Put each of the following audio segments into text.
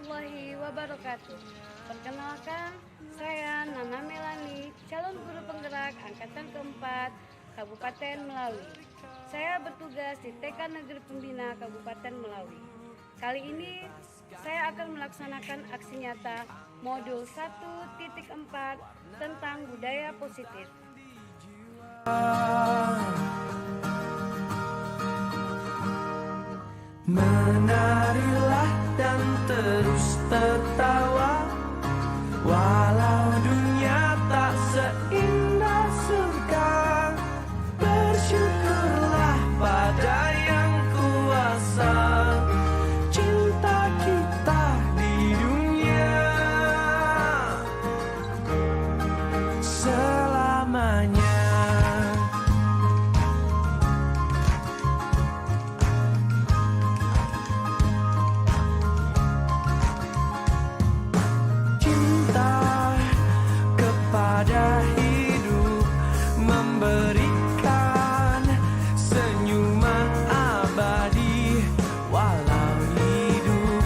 warahmatullahi wabarakatuh. Perkenalkan, saya Nana Melani, calon guru penggerak angkatan keempat Kabupaten Melawi. Saya bertugas di TK Negeri Pembina Kabupaten Melawi. Kali ini saya akan melaksanakan aksi nyata modul 1.4 tentang budaya positif. Menarilah dan terus tertawa, walau dunia tak seindah surga. Bersyukurlah pada yang kuasa, cinta kita di dunia selamanya. Pada hidup memberikan senyuman abadi, walau hidup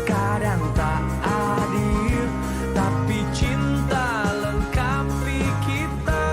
kadang tak adil, tapi cinta lengkapi kita.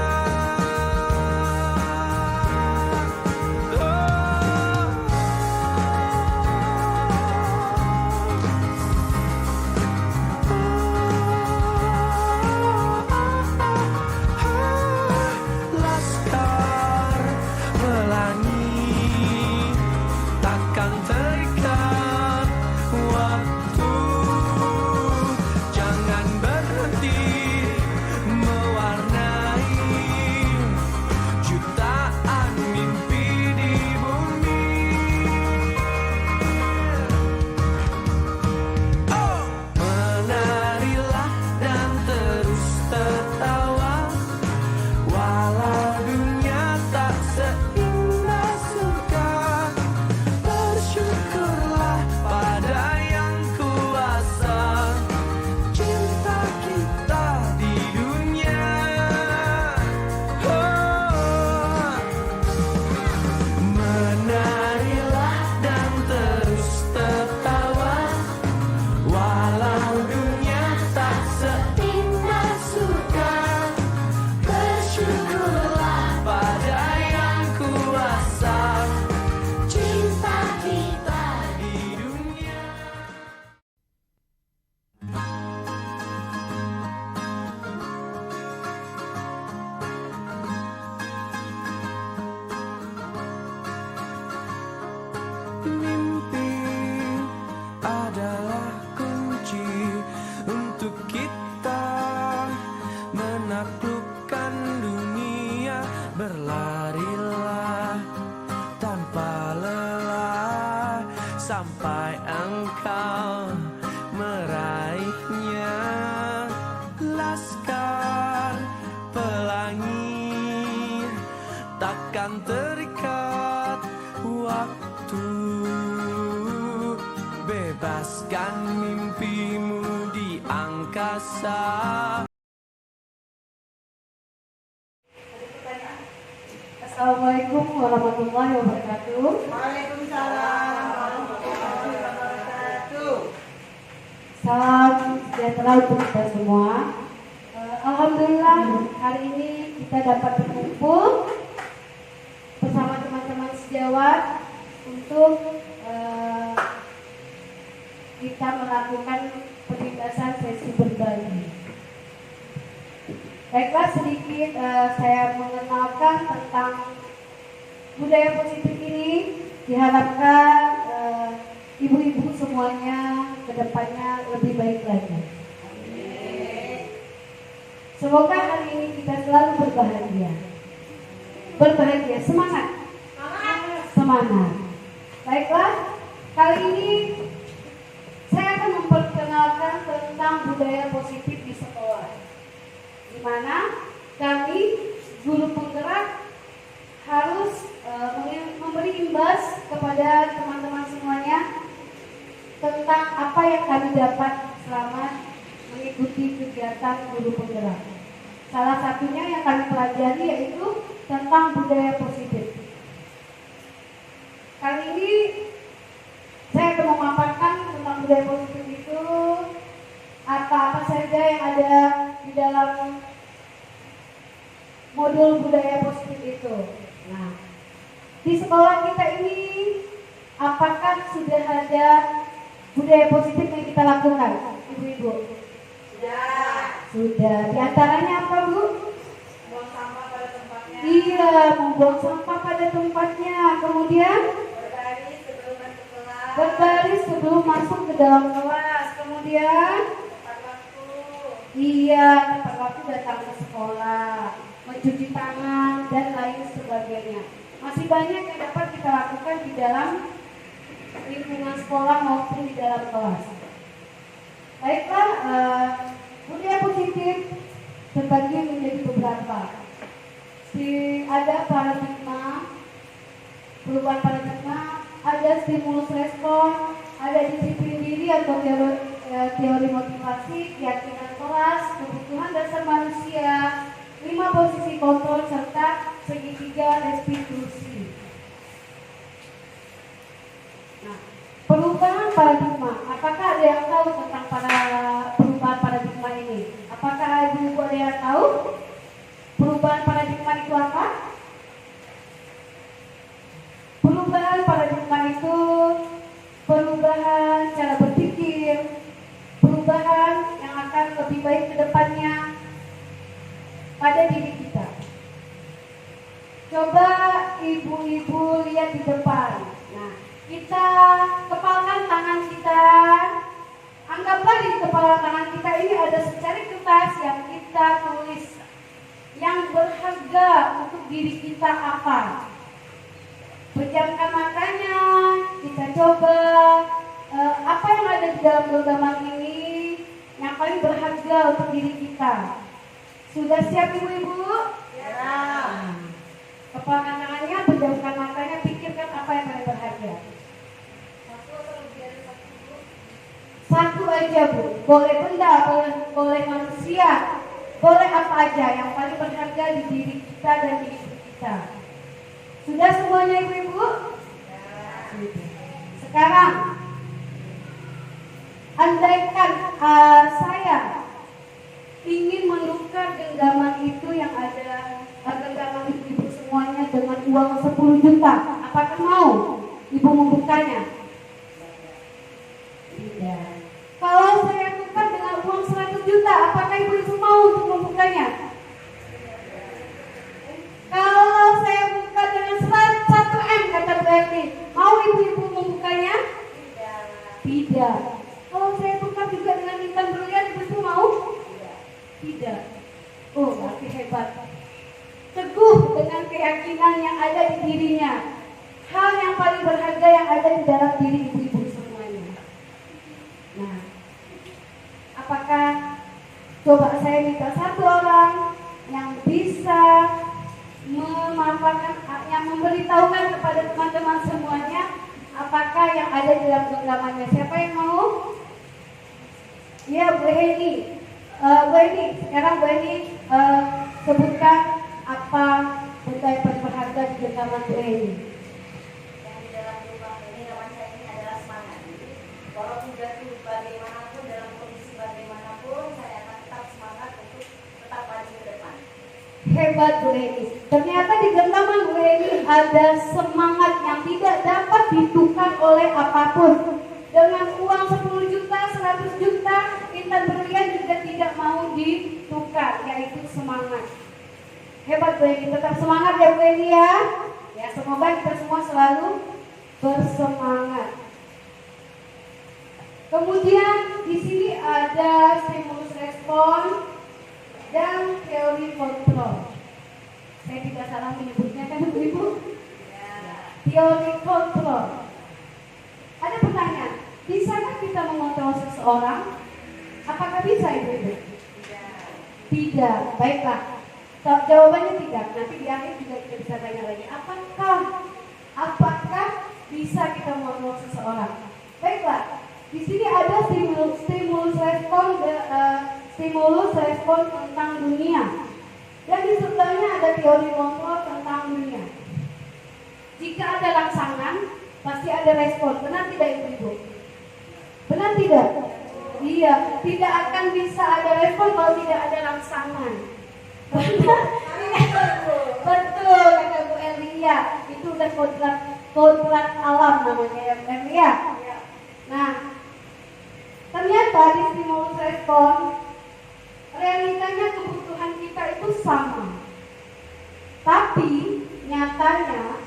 Mimpi adalah kunci untuk kita menaklukkan dunia. Berlarilah tanpa lelah sampai engkau meraihnya. Laskar pelangi takkan terikat waktu. Bebaskan mimpimu di angkasa. Assalamualaikum warahmatullahi wabarakatuh. Waalaikumsalam warahmatullahi wabarakatuh. Salam sejahtera untuk kita semua. Alhamdulillah hari ini kita dapat berkumpul bersama teman-teman sejawat untuk kita melakukan perlintasan sesi berbagi. Baiklah, sedikit saya mengenalkan tentang budaya positif ini. Diharapkan ibu-ibu semuanya kedepannya lebih baik lagi. Semoga hari ini kita selalu berbahagia. Berbahagia, semangat. Semangat. Baiklah, kali ini saya akan memperkenalkan tentang budaya positif di sekolah, di mana kami guru penggerak harus memberi imbas kepada teman-teman semuanya tentang apa yang kami dapat selama mengikuti kegiatan guru penggerak. Salah satunya yang kami pelajari yaitu tentang budaya positif. Kali ini saya akan memaparkan tentang budaya positif itu dalam modul budaya positif itu. Nah, di sekolah kita ini apakah sudah ada budaya positif yang kita lakukan, ibu-ibu? Sudah. Di antaranya apa, Bu? Buang sampah pada tempatnya. Iya, membuang sampah pada tempatnya. Kemudian berbaris sebelum masuk ke dalam kelas. Kemudian Tepat waktu. iya, tepat waktu datang ke sekolah, mencuci tangan dan lain sebagainya. Masih banyak yang dapat kita lakukan di dalam lingkungan sekolah maupun di dalam kelas. Baiklah, budaya positif terbagi menjadi beberapa. Ada paradigma, perubahan paradigma, ada stimulus respon, ada disiplin diri atau teori motivasi, keyakinan kelas, kebutuhan dasar manusia, 5 posisi kontrol serta segitiga restitusi. Nah, perubahan paradigma. Apakah ada yang tahu tentang perubahan paradigma ini? Apakah ibu ada yang tahu perubahan paradigma itu apa? Perubahan paradigma itu perubahan cara berpikir, perubahan yang akan lebih baik ke depannya pada diri kita. Coba ibu-ibu lihat di depan. Nah, kita kepalkan tangan kita. Anggaplah di kepala tangan kita ini ada secari kertas yang kita tulis yang berharga untuk diri kita apa. Pejamkan matanya, kita coba apa yang ada di dalam genggaman ini yang paling berharga untuk diri kita. Sudah siap ibu-ibu? Ya. Kepalkan tangannya, pejamkan matanya, pikirkan apa yang paling berharga. Satu aja, Bu. Boleh benda, boleh manusia, boleh apa aja yang paling berharga di diri kita dan di hidup kita. Sudah semuanya ibu-ibu? Sekarang andaikan saya ingin menukar genggaman itu yang ada genggaman ibu-ibu semuanya dengan uang 10 juta, apakah mau ibu membukanya? Tidak. Kalau saya tukar dengan uang 100 juta, apakah ibu-ibu mau untuk membukanya? Kalau saya buka dengan 1 M kata Bu Erni, mau ibu-ibu membukanya? Tidak. Kalau saya buka juga dengan intan berlian, ibu-ibu mau? Tidak. Oh, berarti hebat. Teguh dengan keyakinan yang ada di dirinya. Hal yang paling berharga yang ada di dalam diri ibu-ibu semuanya. Nah, apakah coba saya minta satu orang yang bisa memanfaatkan, yang memberitahukan kepada teman-teman semuanya apakah yang ada di dalam genggamannya. Siapa yang mau? Ya, Bu Heni. Bu Heni, sekarang Bu Heni sebutkan apa benda yang paling berharga di genggaman Bu Heni. Yang di dalam rumah ini, nama saya ini adalah semangat. Walaupun jatuh bagaimanapun, dalam kondisi bagaimanapun, saya akan tetap semangat untuk tetap maju ke depan. Hebat Bu Heni. Ternyata di genggaman Bu Heni ada semangat yang tidak dapat ditukar oleh apapun. Dengan uang 10 juta, 100 juta, intan berlian juga tidak mau ditukar, yaitu semangat. Hebat Bu Heni, tetap semangat ya Bu Heni ya. Ya, semoga kita semua selalu bersemangat. Kemudian di sini ada stimulus respon dan teori kontrol. Saya tidak salah menyebutnya kan ibu-ibu? Ya. Teori kontrol. Ada pertanyaan, bisakah kita mengontrol seseorang? Apakah bisa ibu-ibu? Tidak. Baiklah. Jawabannya tidak. Nanti di akhir juga kita bisa tanya lagi. Apakah bisa kita mengontrol seseorang? Baiklah. Di sini ada stimulus respon tentang dunia. Dan di sebelahnya ada teori kontrol tentang dunia. Jika ada rangsangan, pasti ada respon. Benar tidak ibu-ibu? Benar tidak? Iya, tidak akan bisa ada respon kalau tidak ada rangsangan. Betul, kata Bu Elia. Itu udah kodrat alam namanya ya, Bu Elia. Nah, ternyata di stimulus respon realitanya kebutuhan kita itu sama. Tapi nyatanya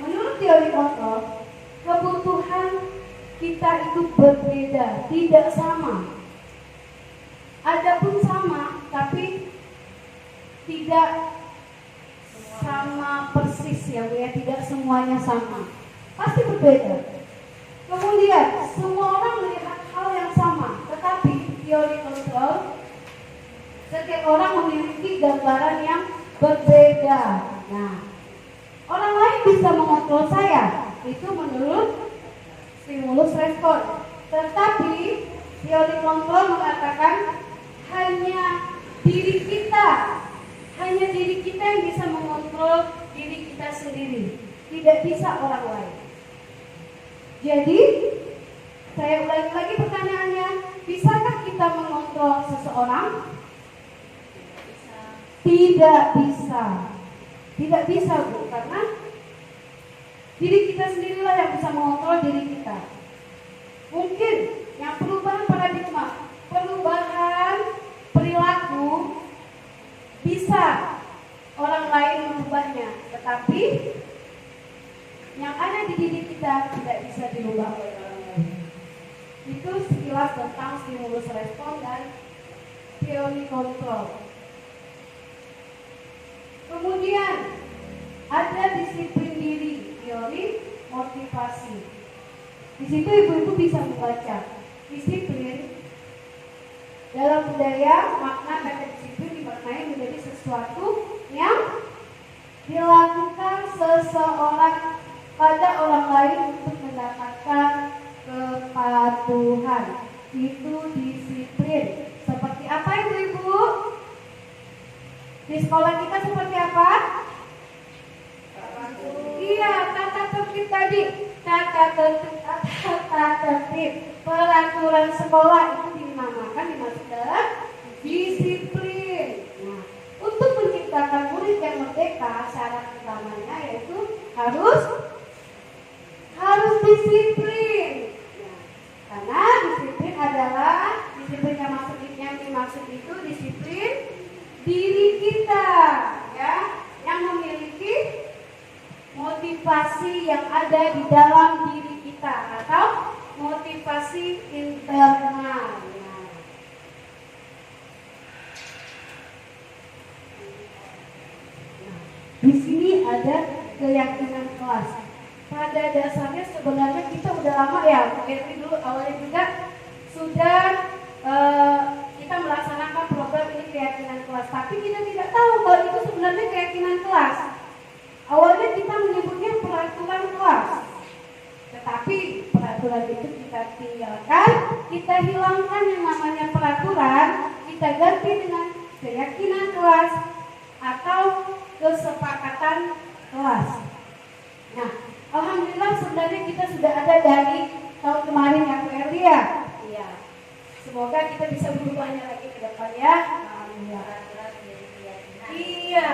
menurut teori kontrol kebutuhan kita itu berbeda, tidak sama. Adapun sama, tapi tidak sama persis ya Bu ya, tidak semuanya sama. Pasti berbeda. Kemudian semua orang melihat hal yang sama, tetapi teori kontrol setiap orang memiliki gambaran yang berbeda. Nah, orang lain bisa mengontrol saya, itu menurut stimulus respon. Tetapi teori kontrol mengatakan hanya diri kita yang bisa mengontrol diri kita sendiri, tidak bisa orang lain. Jadi saya ulangi lagi pertanyaannya, bisakah kita mengontrol seseorang? Tidak bisa. Tidak bisa Bu, karena diri kita sendirilah yang bisa mengontrol diri kita. Mungkin yang perubahan paradigma, perubahan perilaku bisa orang lain merubahnya, tetapi yang ada di diri kita tidak bisa dirubah oleh orang lain. Itu sekilas tentang stimulus respon dan teori kontrol. Kemudian ada disiplin diri, teori motivasi. Di situ ibu-ibu bisa membaca disiplin. Dalam budaya, makna kata disiplin dimaknai menjadi sesuatu yang dilakukan seseorang pada orang lain untuk mendapatkan kepatuhan. Itu disiplin. Seperti apa ibu-ibu? Di sekolah kita seperti apa? Iya, tata tertib tadi. Tata tertib. Peraturan sekolah itu dinamakan dimasuk dalam disiplin. Nah, untuk menciptakan murid yang merdeka, syarat utamanya yaitu harus disiplin. Nah, karena disiplin adalah disiplin yang dimaksud itu disiplin diri kita, ya, yang memiliki motivasi yang ada di dalam diri kita atau motivasi internal. Di sini ada keyakinan kelas. Pada dasarnya sebenarnya kita udah lama ya, mungkin dulu awalnya juga sudah kita melaksanakan program ini keyakinan kelas. Tapi kita tidak tahu kalau itu sebenarnya keyakinan kelas. Awalnya kita menyebutnya peraturan kelas. Tetapi peraturan itu kita tinggalkan, kita hilangkan yang namanya peraturan, kita ganti dengan keyakinan kelas atau kesepakatan kelas. Nah, alhamdulillah sebenarnya kita sudah ada dari tahun kemarin ya Bu Erli ya. Iya. Semoga kita bisa berubahnya lagi ke depan ya. Alhamdulillah. Iya,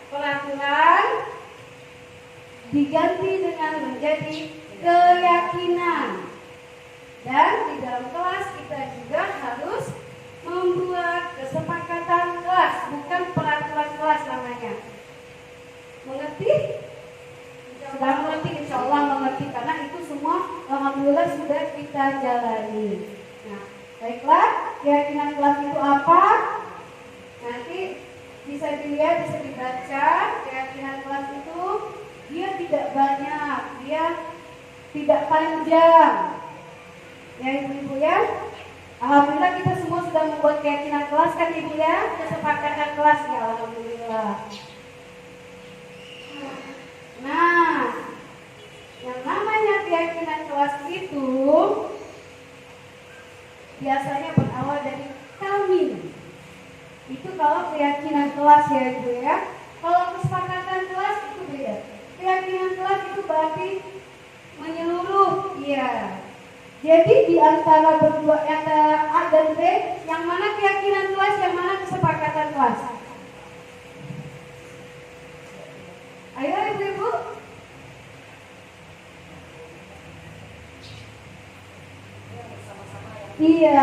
peraturan diganti dengan menjadi keyakinan. Dan di dalam kelas kita juga harus membuat kesepakatan kelas, bukan peraturan kelas namanya. Mengerti? Sudah mengerti, insya Allah mengerti, karena itu semua alhamdulillah sudah kita jalani. Nah, baiklah, keyakinan kelas itu apa? Nanti bisa dilihat, bisa dibaca. Keyakinan kelas itu dia tidak banyak, dia tidak panjang. Ya ibu-ibu ya. Alhamdulillah kita semua sudah membuat keyakinan kelas kan ibu ya, kesepakatan kelas ya alhamdulillah. Nah, yang namanya keyakinan kelas itu biasanya berawal dari kami. Itu kalau keyakinan kelas ya ibu ya. Kalau kesepakatan kelas itu beda. Keyakinan kelas itu berarti menyeluruh, iya. Jadi di antara kelas. Ayo ibu-ibu. Iya,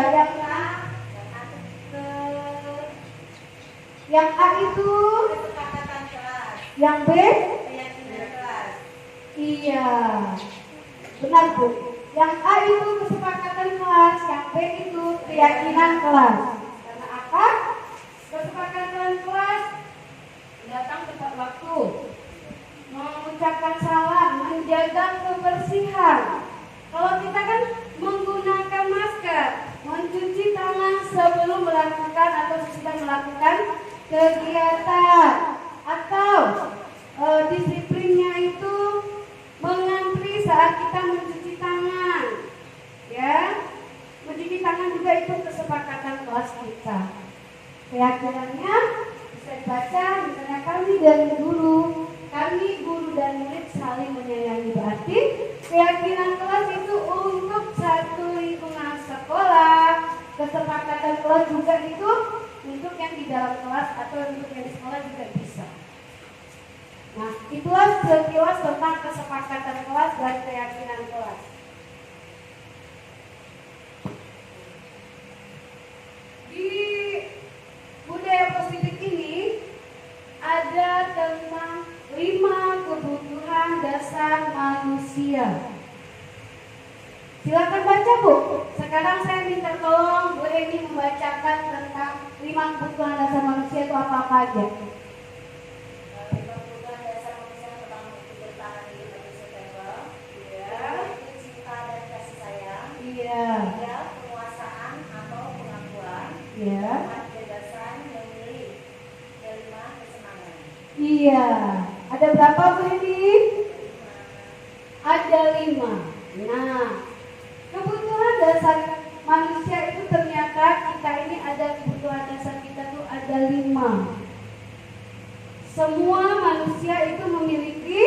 yang A itu Kesepakatan kelas. yang B. Keyakinan kelas. Iya, benar Bu. Yang A itu kesepakatan kelas, yang B itu keyakinan kelas. Karena apa? Kesepakatan kelas datang tepat waktu, mengucapkan salam, menjaga kebersihan. Kalau kita kan menggunakan masker, mencuci tangan sebelum melakukan atau sesudah melakukan kegiatan, atau disiplinnya itu mengantri saat kita mencuci tangan, ya. Mencuci tangan juga itu kesepakatan kelas kita. Keyakinannya bisa dibaca, misalnya kami dan guru dan murid saling menyayangi, berarti keyakinan kelas itu untuk satu lingkungan sekolah. Kesepakatan kelas juga itu untuk yang di dalam kelas atau untuk yang di sekolah juga bisa. Nah, itulah sekilas tentang kesepakatan kelas dan keyakinan kelas. Di budaya positif ini ada tentang 5 kebutuhan dasar manusia. Silakan baca Bu. Sekarang saya minta tolong Bu Eni membacakan tentang 5 kebutuhan dasar manusia itu apa-apa aja. Kebutuhan dasar manusia yang pertama itu bertahan hidup atau survival. Iya. Itu cinta dan kasih sayang. Iya. 3. Penguasaan atau pengakuan. Iya. 4. Kebebasan memilih. 5. Kesenangan. Iya. Ada berapa Bu Eni? Ada 5. Nah, kebutuhan dasar manusia itu ternyata kita ini ada kebutuhan dasar kita tuh ada 5. Semua manusia itu memiliki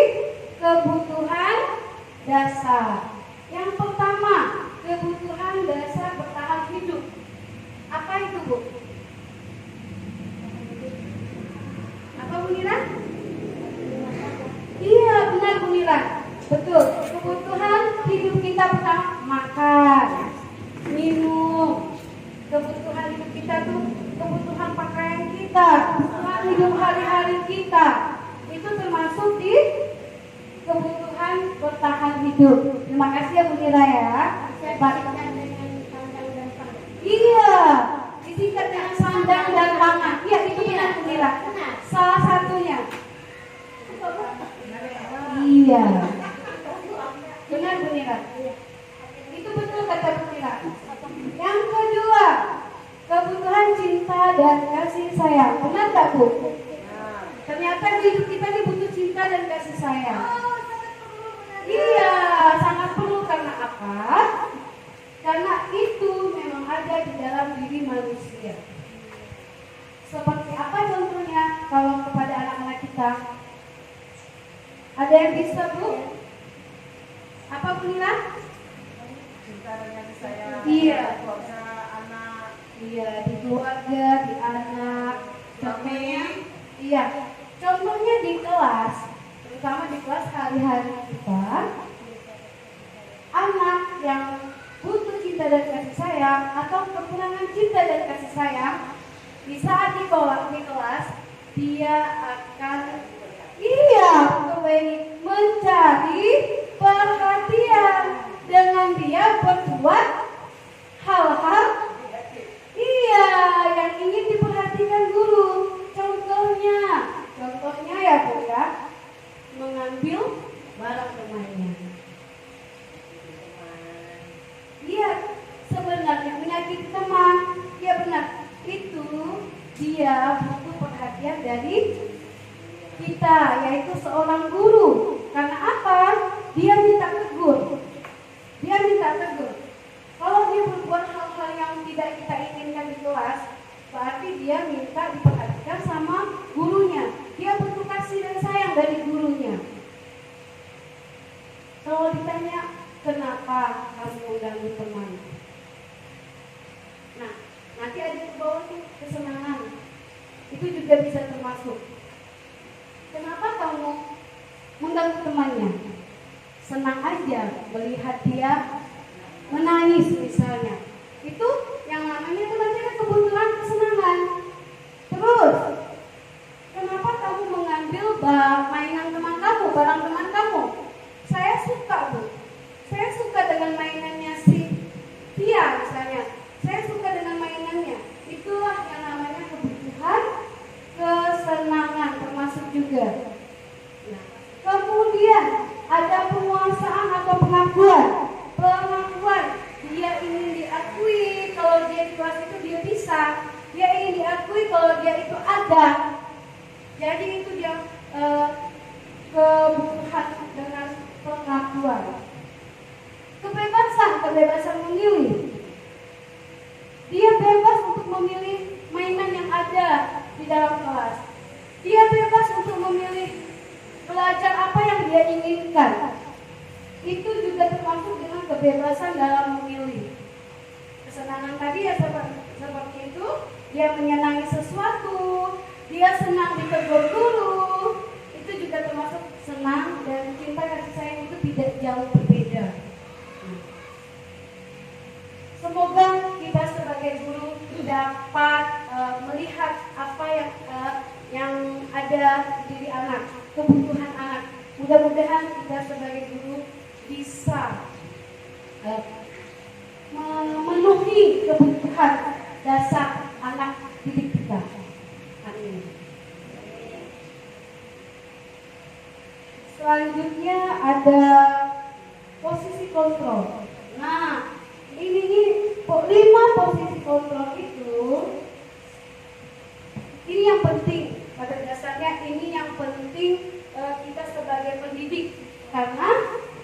kebutuhan dasar. Yang pertama, kebutuhan dasar bertahan hidup. Apa itu Bu? Apa Bu Nira? Iya, benar Bu Nira. Betul. Kebutuhan hidup kita pertama makan, minum. Kebutuhan hidup kita tuh kebutuhan pakaian kita, kebutuhan hidup hari-hari kita. Itu termasuk di kebutuhan bertahan hidup. Terima kasih ya Bu Nira ya. Hebat. Iya, disingkat dengan sandang dan pangan. Iya, itu benar Bu Nira. Salah satunya. Iya. Benar Bu Nira. Itu betul kata Bu Nira. Yang kedua, kebutuhan cinta dan kasih sayang. Benar tak Bu? Ternyata hidup kita ini butuh cinta dan kasih sayang. Iya, sangat perlu. Karena apa? Karena itu memang ada di dalam diri manusia. Seperti apa contohnya kalau kepada anak-anak kita? Ada yang bisa Bu? Apa Bu Nira? Cinta dan kasih sayang. Iya. Keluarga, anak. Iya, di keluarga, di anak. Contohnya, iya. Contohnya di kelas, terutama di kelas hari-hari kita, anak yang butuh cinta dan kasih sayang atau kekurangan cinta dan kasih sayang, di saat di kelas, dia akan mencari perhatian dengan dia berbuat hal-hal yang ingin diperhatikan guru. Contohnya ya Bu ya, mengambil barang temannya. Iya, sebenarnya menyakiti teman. Iya benar, itu dia butuh perhatian dari kita, yaitu seorang guru. Karena apa? Dia minta tegur. Kalau dia berbuat hal-hal yang tidak kita inginkan di kelas, berarti dia minta diperhatikan sama gurunya. Dia butuh kasih dan sayang dari gurunya. Kalau ditanya, kenapa kamu mengganggu teman? Nah, nanti ada ke bawah nih, kesenangan. itu juga bisa termasuk. Kenapa kamu mengganggu temannya? Senang aja melihat dia menangis misalnya. Itu yang namanya itu berarti kebutuhan kesenangan. Terus, kenapa kamu mengambil mainan teman kamu, barang teman kamu? Saya suka, Bu. Saya suka dengan mainannya si Tia misalnya. Saya suka dengan mainannya. Itulah yang namanya kebutuhan kesenangan termasuk juga. Nah, kemudian ada penguasaan atau pengakuan. Pengakuan, dia ingin diakui kalau dia di kelas itu dia bisa. Dia ingin diakui kalau dia itu ada. Jadi itu dia kebutuhan dengan pengakuan. Kebebasan memilih. Dia bebas untuk memilih mainan yang ada di dalam kelas. Dia bebas untuk memilih belajar apa yang dia inginkan. Itu juga termasuk dengan kebebasan dalam memilih. Kesenangan tadi ya seperti itu, dia menyenangi sesuatu, dia senang ditegur guru, itu juga termasuk senang, dan cinta kasih sayang itu tidak jauh berbeda. Semoga kita sebagai guru dapat melihat apa yang ada di diri anak, kebutuhan anak. Mudah-mudahan kita sebagai guru bisa memenuhi kebutuhan dasar anak didik kita. Amin. Selanjutnya ada posisi kontrol. Nah, ini 5 posisi kontrol itu, ini yang penting. Pada dasarnya ini yang penting kita sebagai pendidik, karena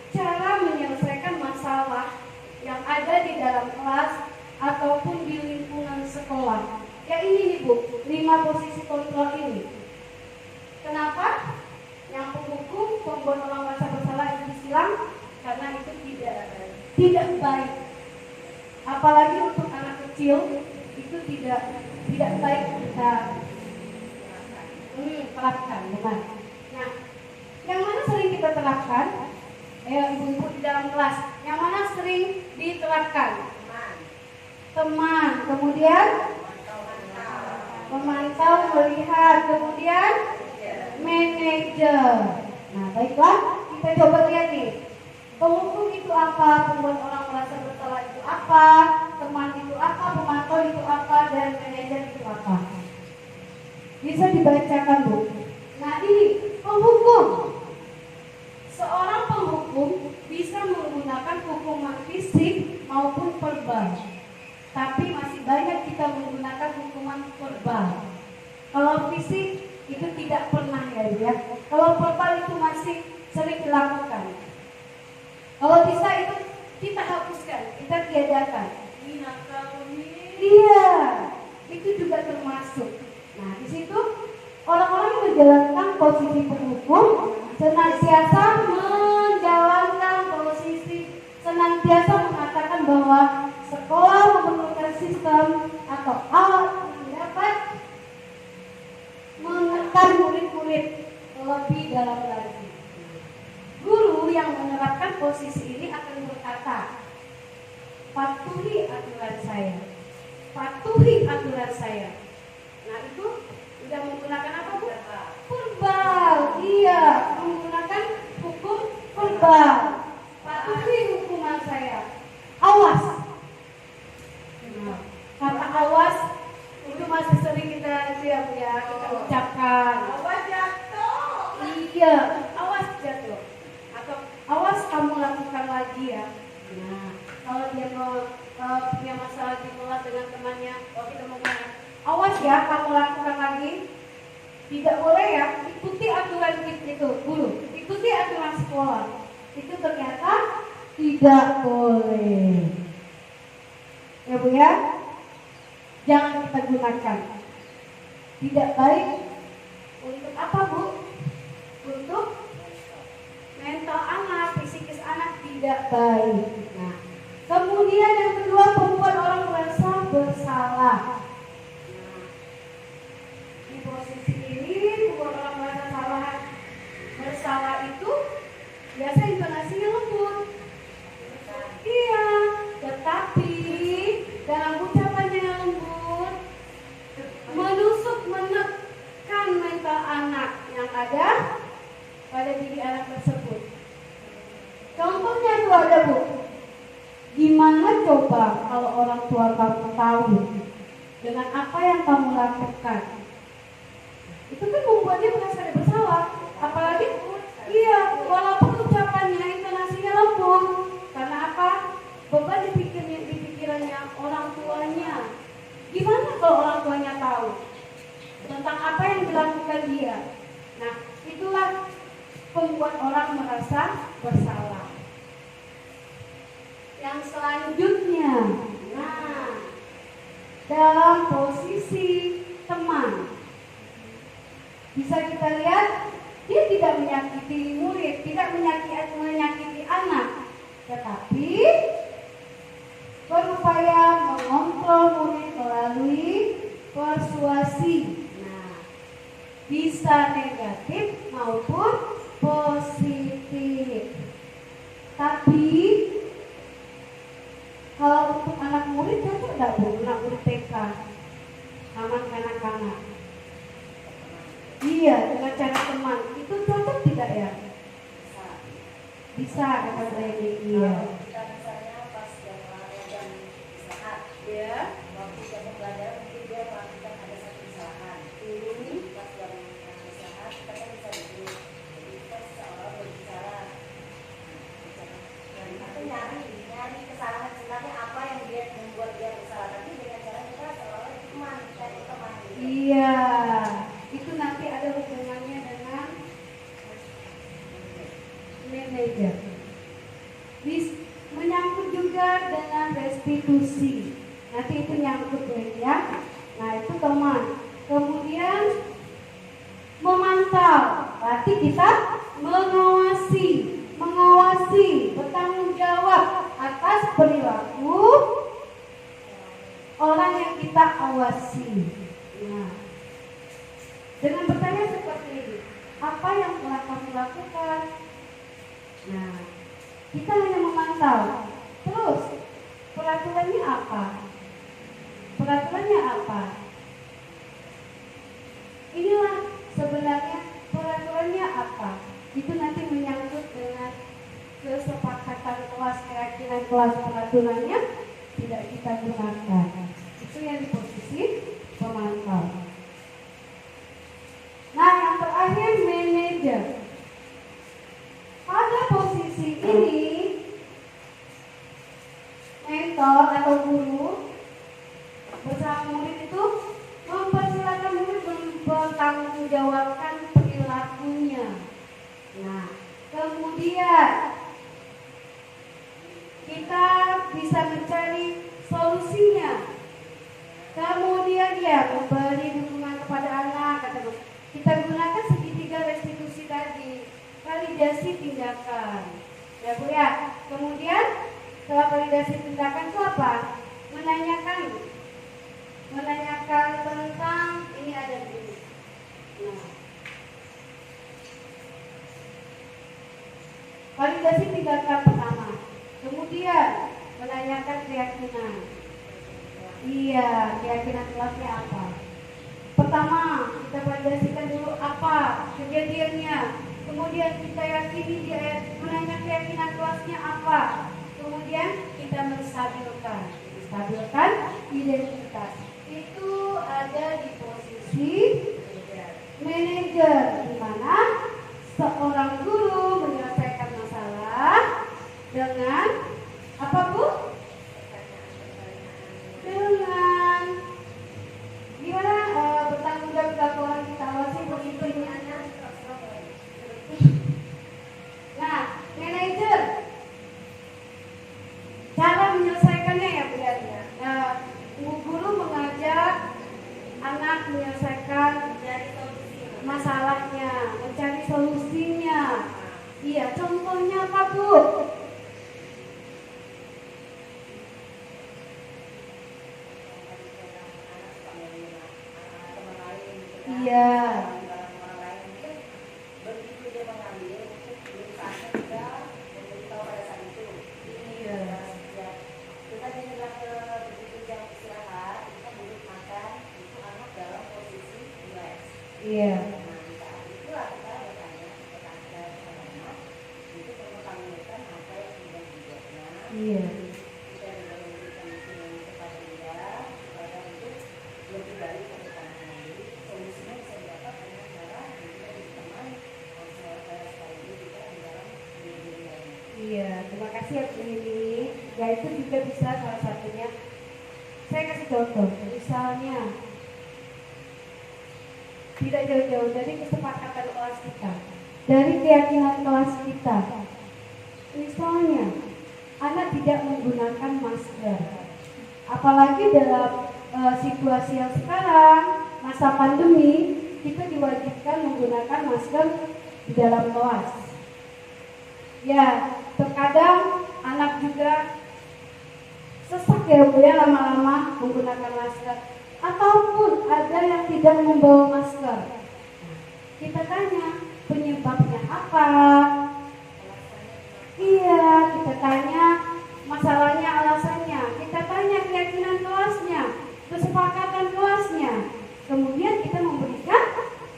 cara menyelesaikan masalah yang ada di dalam kelas ataupun di lingkungan sekolah. Ya ini nih Bu, 5 posisi kontrol ini. Kenapa? Yang penghukum, pembuat orang merasa bersalah itu disilang, karena itu tidak baik. Apalagi untuk anak kecil itu tidak baik kita terapkan, benar. Nah, yang mana sering kita terapkan? Ibu-ibu di dalam kelas, yang mana sering diterapkan? Teman, kemudian memantau, melihat, kemudian manajer. Nah, baiklah, kita coba lihat nih. Penghukum itu apa? Pembuat orang merasa bersalah itu apa? Teman itu apa? Pemantau itu apa? Dan manajer itu apa? Bisa dibacakan, Bu. Nah, ini penghukum. Seorang penghukum bisa menggunakan hukuman fisik maupun verbal. Tapi masih banyak kita menggunakan hukuman verbal. Kalau fisik itu tidak pernah ya. Kalau verbal itu masih sering dilakukan. Kalau bisa itu kita hapuskan, kita tiadakan. Iya, itu juga termasuk. Nah, di situ orang-orang yang menjalankan posisi penghukum senantiasa menjalankan posisi, senantiasa mengatakan bahwa sekolah memerlukan sistem atau alat yang dapat menekan murid-murid lebih dalam lagi. Guru yang menerapkan posisi ini akan berkata, patuhi aturan saya, patuhi aturan saya. Nah, itu sudah menggunakan apa, Bu? Verbal. Iya, menggunakan hukum verbal. Patuhi hukuman saya. Awas. Nah, kata awas itu masih sering kita kita ucapkan. Awas jatuh. Iya, awas jatuh. Atau awas kamu lakukan lagi ya. Nah, kalau dia punya masalah di kelas dengan temannya, kalau kita mau bilang, awas ya kamu lakukan lagi. Tidak boleh ya, ikuti aturan itu guru, ikuti aturan sekolah. Itu ternyata tidak boleh. Ya Bu ya, jangan kita gunakan. Tidak baik. Untuk apa, Bu? Untuk mental anak, psikis anak tidak baik. Nah, kemudian yang kedua, membuat orang merasa bersalah. Di ada pada diri anak tersebut. Contohnya itu ada, Bu. Gimana coba kalau orang tua kamu tahu dengan apa yang kamu lakukan? Itu kan membuat dia merasa bersalah. Apalagi, iya, walaupun ucapannya, intonasinya lembut. Karena apa? Beban di pikirannya orang tuanya. Gimana kalau orang tuanya tahu tentang apa yang dilakukan dia? Nah, itulah membuat orang merasa bersalah. Yang selanjutnya, nah, dalam posisi teman, bisa kita lihat dia tidak menyakiti murid, tidak menyakiti anak, tetapi berupaya mengontrol murid melalui persuasi. Nah, bisa negatif maupun positif. Tapi kalau untuk anak murid cocok tidak, Bu? Anak murid TK, aman kanak-kanak. Iya, dengan cara teman itu cocok tidak ya? Bisa kata Brady. Iya. Kita misalnya pas jam olahraga istirahat, Ya. waktu jam pelajaran mungkin dia melakukan ada satu kesalahan. Pas jam istirahat kita kan bisa duduk, jadi kita seolah berbicara. Itu nyari kesalahan sebenarnya apa yang dia membuat dia bersalah, tapi dengan cara kita seolah teman, cari teman. Iya. Itu nanti ada hubungannya dengan manajer. Menyangkut juga dengan restitusi. Nanti itu nyangkut ya. Nah, itu teman. Kemudian memantau. Berarti kita mengawasi, bertanggung jawab atas perilaku orang yang kita awasi. Nah, dengan bertanya seperti ini, apa yang telah kamu lakukan? Nah, kita hanya memantau. Terus, peraturannya apa? Inilah sebenarnya peraturannya apa? Itu nanti menyangkut dengan kesepakatan kelas, keyakinan kelas, peraturannya tidak kita gunakan. Itu yang di posisi pemantau. Nah, yang terakhir manajer. Pada posisi ini, mentor atau guru bersama murid itu mempersilahkan murid bertanggungjawabkan perilakunya. Nah, kemudian kita bisa mencari solusinya. Kemudian ya memberi dukungan kepada anak. Kita gunakan segitiga restitusi tadi, validasi tindakan. Ya, Bu ya. Kemudian setelah validasi tindakan itu apa? Menanyakan tentang ini ada di sini. Nah, validasi tindakan pertama. Kemudian menanyakan keyakinan. Iya, keyakinan kelasnya apa? Pertama, kita validasikan dulu apa kejadiannya. Kemudian kita yakini dia menanya keyakinan kelasnya apa. Kemudian kita menstabilkan identitas. Itu ada di posisi manajer, di mana seorang guru menyelesaikan masalah dengan apa, Bu? Dengan gimana bertanggung jawab kepada orang kita awasi begitu ini. Nah, manajer cara menyelesaikannya ya berarti ya. Nah, guru mengajak anak menyelesaikan masalahnya, mencari solusinya. Iya, contohnya apa, Bu? Iya. Begitu dia mengambil, belum saatnya juga memberitahu pada saat itu. Iya. Kita juga begitu jam istirahat, kita duduk makan, itu anak dalam posisi relax. Iya. Nah, di saat itulah kita kasih ya Bu ini. Ya itu juga bisa salah satunya. Saya kasih contoh, misalnya tidak jauh-jauh dari kesepakatan kelas kita, dari keyakinan kelas kita. Misalnya, anak tidak menggunakan masker, apalagi dalam situasi yang sekarang masa pandemi, kita diwajibkan menggunakan masker di dalam kelas. Ya, terkadang anak juga sesak ya Bu ya lama-lama menggunakan masker, ataupun ada yang tidak membawa masker. Kita tanya penyebabnya apa? Iya, kita tanya masalahnya, alasannya. Kita tanya keyakinan kelasnya, kesepakatan kelasnya. Kemudian kita memberikan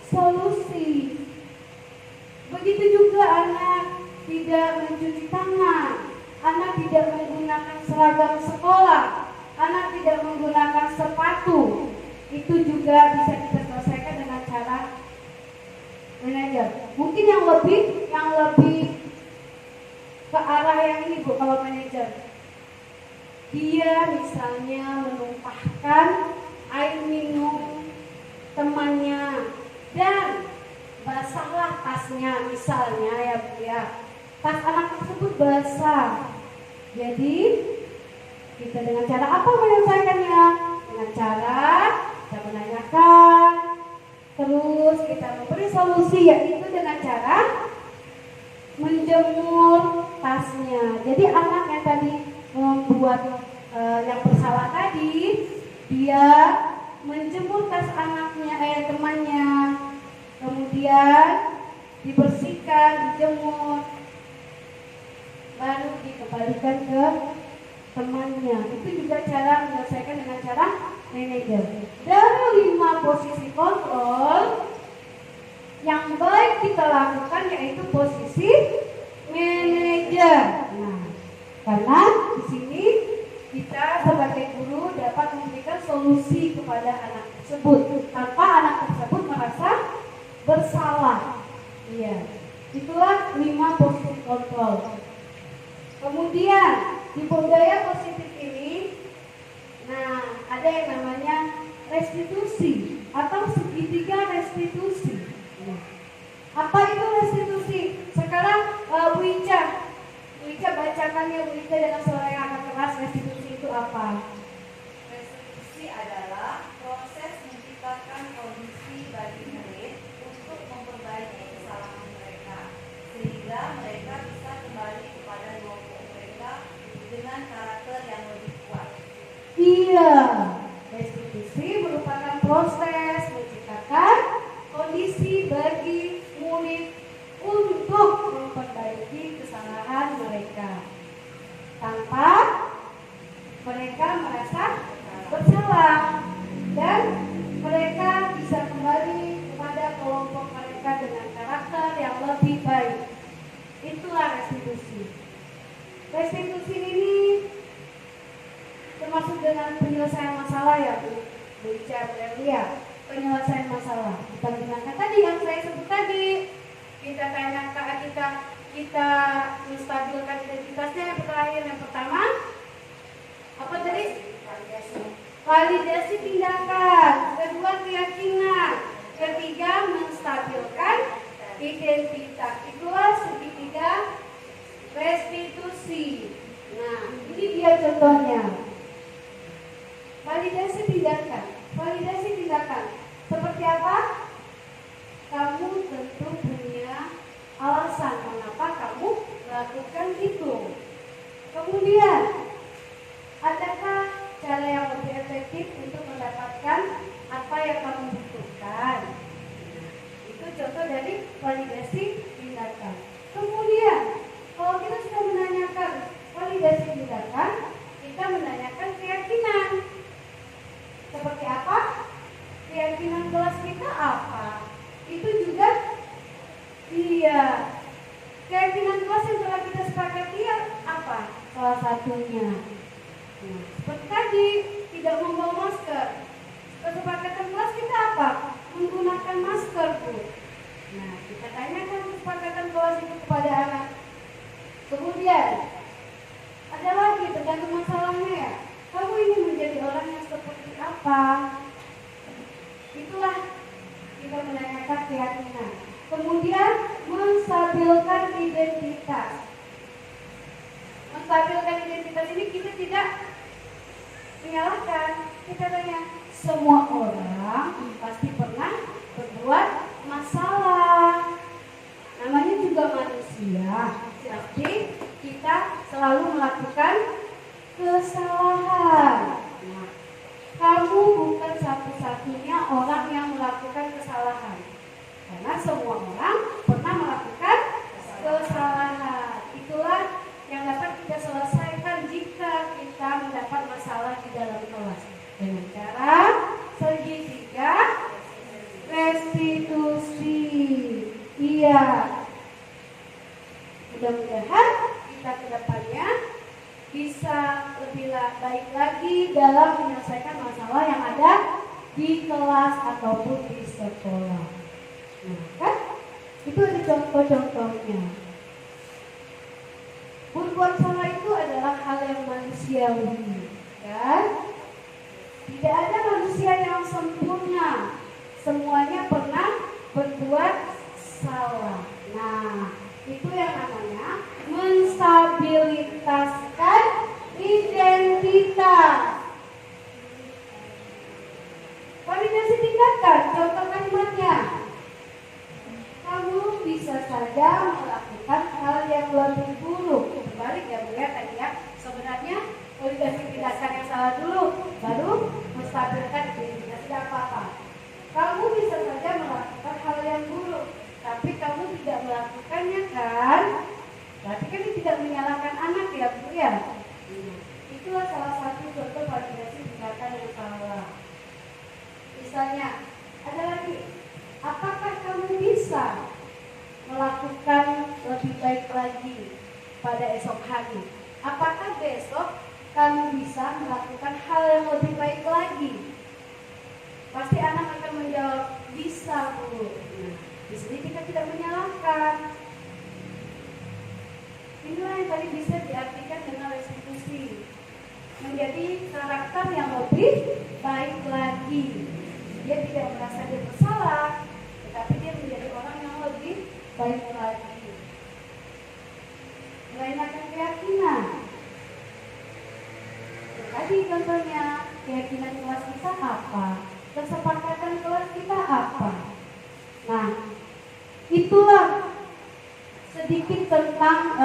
solusi. Begitu juga anak tidak mencuci tangan, anak tidak menggunakan seragam sekolah, anak tidak menggunakan sepatu. Itu juga bisa kita selesaikan dengan cara manajer. Mungkin yang lebih ke arah yang ini Bu, kalau manajer. Dia misalnya menumpahkan air minum temannya dan basahlah tasnya misalnya ya Bu ya. Tas anak tersebut basah. Jadi kita dengan cara apa menyelesaikannya? Dengan cara kita menanyakan, terus kita memberi solusi, yaitu dengan cara menjemur tasnya. Jadi anak yang tadi membuat yang bersalah tadi, dia menjemur tas anaknya, temannya, kemudian dibersihkan, dijemur, baru dikembalikan ke temannya. Itu juga cara menyelesaikan dengan cara manajer. Dari 5 posisi kontrol yang baik kita lakukan yaitu posisi manajer. Nah, karena di sini kita sebagai guru dapat memberikan solusi kepada anak tersebut tanpa anak tersebut merasa bersalah. Iya, itulah 5 posisi kontrol. Kemudian di budaya positif ini, nah ada yang namanya restitusi atau segitiga restitusi. Nah, apa itu restitusi? Sekarang Bu Ica bacakan ya Bu Ica dengan suara yang agak keras. Restitusi itu apa? Restitusi adalah proses menciptakan kondisi bagi murid untuk memperbaiki kesalahan mereka, sehingga mereka bisa kembali kepada kelompok mereka dengan karakter yang lebih kuat. Iya, restitusi merupakan proses menciptakan kondisi bagi murid untuk memperbaiki kesalahan mereka tanpa mereka merasa bersalah, dan mereka bisa kembali kepada kelompok mereka dengan karakter yang lebih baik. Itulah restitusi. Restitusi ini termasuk dengan penyelesaian masalah ya Bu Ica, penyelesaian masalah. Kita gunakan tadi yang saya sebut tadi. Kita tanyakan, kita menstabilkan identitasnya. Yang terakhir, yang pertama apa tadi? Validasi tindakan. Kedua, keyakinan. Ketiga, menstabilkan identitas. Itulah segitiga restitusi. Nah, ini dia contohnya. Validasi tindakan. Validasi tindakan seperti apa? Kamu tentu punya alasan mengapa kamu melakukan itu. Kemudian, adakah cara yang lebih efektif untuk mendapatkan apa yang kamu butuhkan? Itu contoh dari validasi tindakan. Kemudian, kalau kita sudah menanyakan validasi tindakan, kita menanyakan keyakinan. Seperti apa? Keyakinan kelas kita apa? Itu juga keyakinan kelas yang telah kita sepakati apa? Salah satunya. Nah, seperti tadi, tidak membawa masker. Kesepakatan kelas kita apa? Menggunakan masker, Bu. Nah, kita tanyakan kesepakatan kelas itu kepada anak. Kemudian, apa? Itulah kita menanyakan keyakinan. Kemudian menstabilkan identitas. Menstabilkan identitas ini kita tidak menyalahkan. Kita tanya, semua orang pasti pernah berbuat masalah. Namanya juga manusia. Tapi kita selalu melakukan kesalahan. Nah, kamu bukan satu-satunya orang yang melakukan kesalahan. Karena semua orang pernah melakukan kesalahan. Itulah yang dapat kita selesaikan jika kita mendapat masalah di dalam kelas. Dengan cara segitiga restitusi. Iya. Mudah-mudahan kita ke depannya bisa lebih baik lagi dalam menyelesaikan masalah yang ada di kelas ataupun di sekolah. Nah, kan? Itu ada contoh-contohnya. Berbuat salah itu adalah hal yang manusiawi, kan? Tidak ada manusia yang sempurna. Semuanya pernah berbuat salah. Nah, itu yang namanya menstabilitaskan identitas. Validasi tindakan, contoh kalimatnya. Kamu bisa saja melakukan hal yang lebih buruk. Berbalik ya Bu ya tadi ya. Sebenarnya validasi tindakan yang salah dulu, baru menstabilkan identitas. Tidak apa-apa. Kamu bisa saja melakukan hal yang buruk, tapi kamu tidak melakukannya kan? Berarti kan tidak menyalahkan anak ya Bu ya. Itulah salah satu contoh validasi tindakan yang salah. Misalnya, ada lagi. Apakah kamu bisa melakukan lebih baik lagi pada esok hari? Apakah besok kamu bisa melakukan hal yang lebih baik lagi? Pasti anak akan menjawab, bisa Bu. Nah, di sini kita tidak menyalahkan. Inilah yang tadi bisa diartikan dengan restitusi. Menjadi karakter yang lebih baik lagi. Dia tidak merasa dia bersalah, tetapi dia menjadi orang yang lebih baik lagi. Melainkan keyakinan. Tadi contohnya, keyakinan kelas kita apa? Kesepakatan kelas kita apa? Nah, itulah sedikit tentang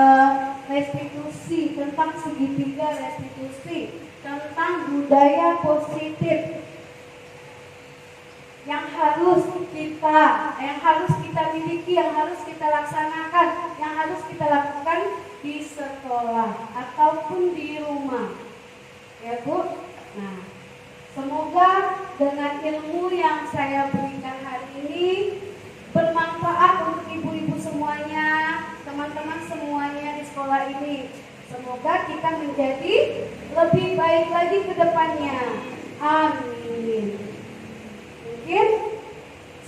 restitusi, tentang segitiga restitusi, tentang budaya positif yang harus kita miliki, yang harus kita laksanakan, yang harus kita lakukan di sekolah ataupun di rumah. Ya Bu. Nah, semoga dengan ilmu yang saya berikan hari ini bermanfaat untuk ibu-ibu semuanya, teman-teman semuanya di sekolah ini. Semoga kita menjadi lebih baik lagi ke depannya. Amin. Mungkin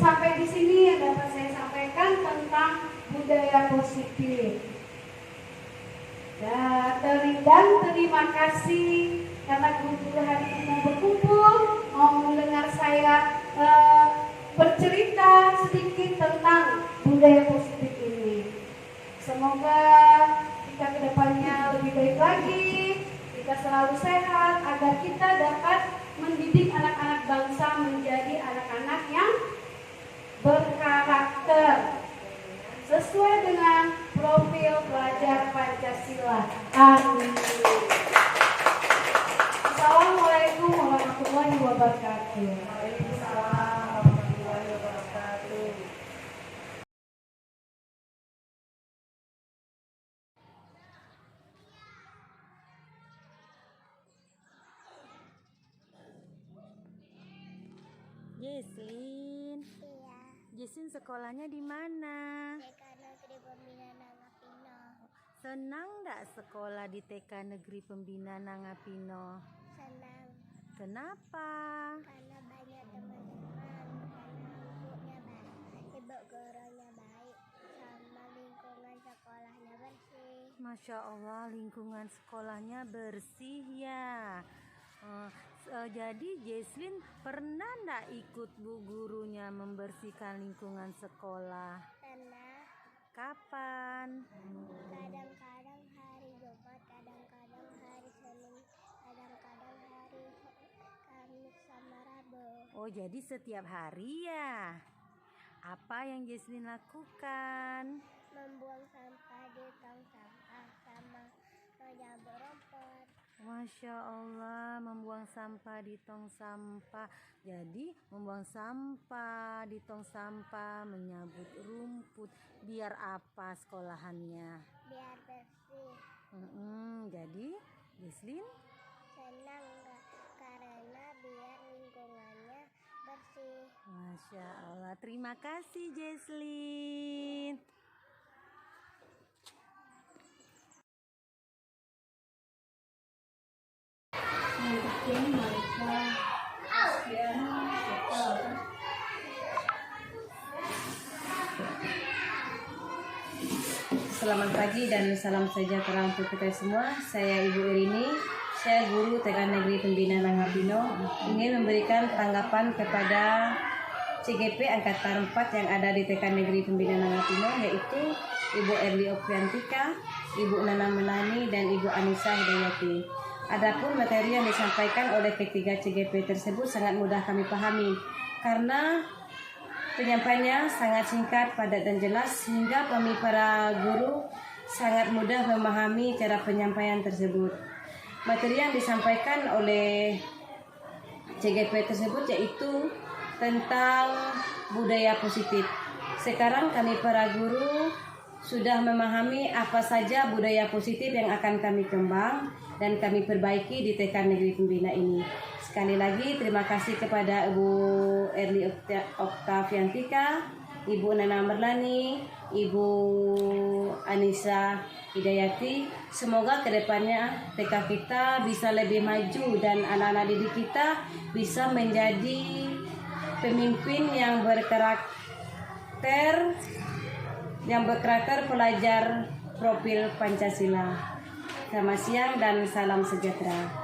sampai di sini yang dapat saya sampaikan tentang budaya positif. Dan terima kasih karena guru-guru hari ini mau berkumpul, mau mendengar saya bercerita sedikit tentang budaya positif ini. Semoga kita ke depannya lebih baik lagi, kita selalu sehat agar kita dapat mendidik anak-anak bangsa menjadi anak-anak yang berkarakter sesuai dengan profil pelajar Pancasila. Amin. Assalamualaikum warahmatullahi wabarakatuh. Waalaikumsalam warahmatullahi wabarakatuh. Jesslyn, Iya, Jesslyn sekolahnya di mana? TK Negeri Pembina Nangapino. Senang nggak sekolah di TK Negeri Pembina Nangapino? Senang Kenapa? karena banyak teman-teman, karena ibunya baik, ibu gurunya baik, sama lingkungan sekolahnya bersih. Masya Allah, lingkungan sekolahnya bersih ya. Jadi Jesslyn pernah ndak ikut bu gurunya membersihkan lingkungan sekolah? Pernah. Kapan? Kadang-kadang hari Jumat, kadang-kadang hari Senin, kadang-kadang hari Kamis sama Rabu. Oh, jadi setiap hari ya? Apa yang Jesslyn lakukan? Membuang sampah di tong sampah sama menyapu rumput. Masya Allah, membuang sampah di tong sampah. Jadi membuang sampah di tong sampah, menyabut rumput. Biar apa sekolahannya? Biar bersih. Jadi Jesslyn Senang nggak? Karena biar lingkungannya bersih. Masya Allah, terima kasih Jesslyn. Selamat pagi dan salam sejahtera untuk kita semua. Saya Ibu Irini, saya guru TK Negeri Pembina Nangapino. Ingin memberikan tanggapan kepada CGP Angkatan 4 yang ada di TK Negeri Pembina Nangapino, yaitu Ibu Erli Opriantika, Ibu Nana Melani, dan Ibu Anissa Hidayati. Adapun materi yang disampaikan oleh ketiga CGP tersebut sangat mudah kami pahami karena penyampaiannya sangat singkat, padat dan jelas sehingga kami para guru sangat mudah memahami cara penyampaian tersebut. Materi yang disampaikan oleh CGP tersebut yaitu tentang budaya positif. Sekarang kami para guru sudah memahami apa saja budaya positif yang akan kami kembang dan kami perbaiki di TK Negeri Pembina ini. Sekali lagi terima kasih kepada Ibu Erli Oktaviantika, Ibu Nana Merlani, Ibu Anissa Hidayati. Semoga kedepannya TK kita bisa lebih maju dan anak-anak didik kita bisa menjadi pemimpin yang berkarakter pelajar profil Pancasila. Selamat siang dan salam sejahtera.